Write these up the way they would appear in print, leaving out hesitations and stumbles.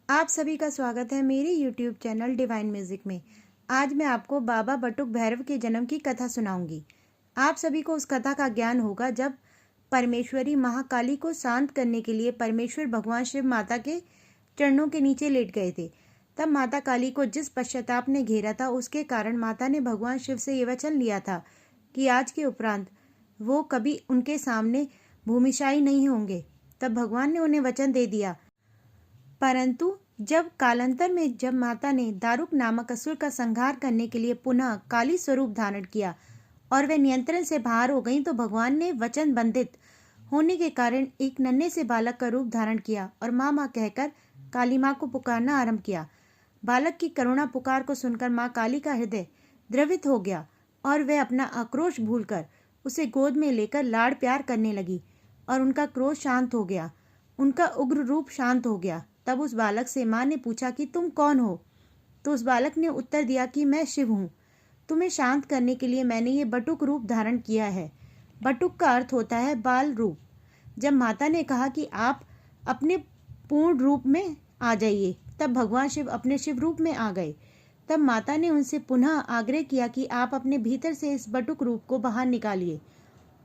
आप सभी का स्वागत है मेरे YouTube चैनल डिवाइन म्यूजिक में। आज मैं आपको बाबा बटुक भैरव के जन्म की कथा सुनाऊंगी। आप सभी को उस कथा का ज्ञान होगा जब परमेश्वरी महाकाली को शांत करने के लिए परमेश्वर भगवान शिव माता के चरणों के नीचे लेट गए थे। तब माता काली को जिस पश्चाताप ने घेरा था उसके कारण माता ने भगवान शिव से ये वचन लिया था कि आज के उपरांत वो कभी उनके सामने भूमिशायी नहीं होंगे। तब भगवान ने उन्हें वचन दे दिया। परंतु जब कालांतर में जब माता ने दारुक नामक असुर का संहार करने के लिए पुनः काली स्वरूप धारण किया और वे नियंत्रण से बाहर हो गईं, तो भगवान ने वचन बंधित होने के कारण एक नन्हे से बालक का रूप धारण किया और माँ माँ कहकर काली माँ को पुकारना आरंभ किया। बालक की करुणा पुकार को सुनकर माँ काली का हृदय द्रवित हो गया और वे अपना आक्रोश भूलकर उसे गोद में लेकर लाड़ प्यार करने लगी और उनका क्रोध शांत हो गया, उनका उग्र रूप शांत हो गया। तब उस बालक से माँ ने पूछा कि तुम कौन हो? तो उस बालक ने उत्तर दिया कि मैं शिव हूँ। तुम्हें शांत करने के लिए मैंने ये बटुक रूप धारण किया है। बटुक का अर्थ होता है बाल रूप। जब माता ने कहा कि आप अपने पूर्ण रूप में आ जाइए, तब भगवान शिव अपने शिव रूप में आ गए। तब माता ने उनसे पुनः आग्रह किया कि आप अपने भीतर से इस बटुक रूप को बाहर निकालिए।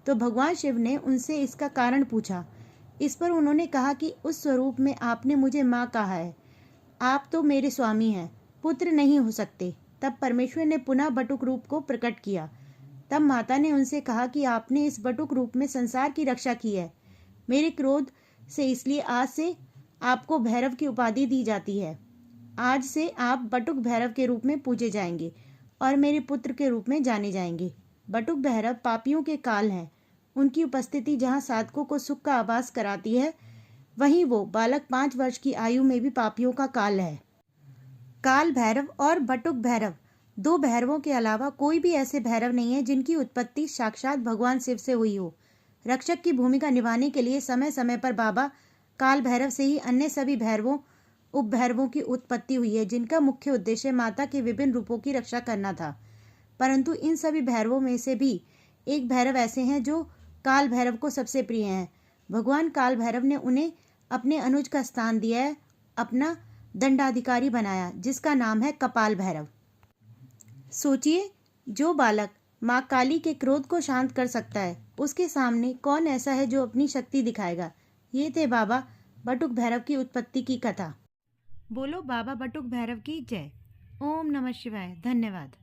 तो भगवान शिव ने उनसे इसका कारण पूछा। इस पर उन्होंने कहा कि उस स्वरूप में आपने मुझे माँ कहा है, आप तो मेरे स्वामी हैं, पुत्र नहीं हो सकते। तब परमेश्वर ने पुनः बटुक रूप को प्रकट किया। तब माता ने उनसे कहा कि आपने इस बटुक रूप में संसार की रक्षा की है मेरे क्रोध से, इसलिए आज से आपको भैरव की उपाधि दी जाती है। आज से आप बटुक भैरव के रूप में पूजे जाएंगे और मेरे पुत्र के रूप में जाने जाएंगे। बटुक भैरव पापियों के काल हैं। उनकी उपस्थिति जहाँ साधकों को सुख का आभास कराती है, वहीं वो बालक 5 वर्ष की आयु में भी पापियों का काल है। काल भैरव और बटुक भैरव, 2 भैरवों के अलावा कोई भी ऐसे भैरव नहीं है जिनकी उत्पत्ति साक्षात भगवान शिव से हुई हो। रक्षक की भूमिका निभाने के लिए समय समय पर बाबा काल भैरव से ही अन्य सभी भैरवों उपभैरवों की उत्पत्ति हुई है, जिनका मुख्य उद्देश्य माता के विभिन्न रूपों की रक्षा करना था। परंतु इन सभी भैरवों में से भी एक भैरव ऐसे हैं जो काल भैरव को सबसे प्रिय हैं। भगवान काल भैरव ने उन्हें अपने अनुज का स्थान दिया है, अपना दंडाधिकारी बनाया, जिसका नाम है कपाल भैरव। सोचिए, जो बालक माँ काली के क्रोध को शांत कर सकता है, उसके सामने कौन ऐसा है जो अपनी शक्ति दिखाएगा। ये थे बाबा बटुक भैरव की उत्पत्ति की कथा। बोलो बाबा बटुक भैरव की जय। ओम नमः शिवाय। धन्यवाद।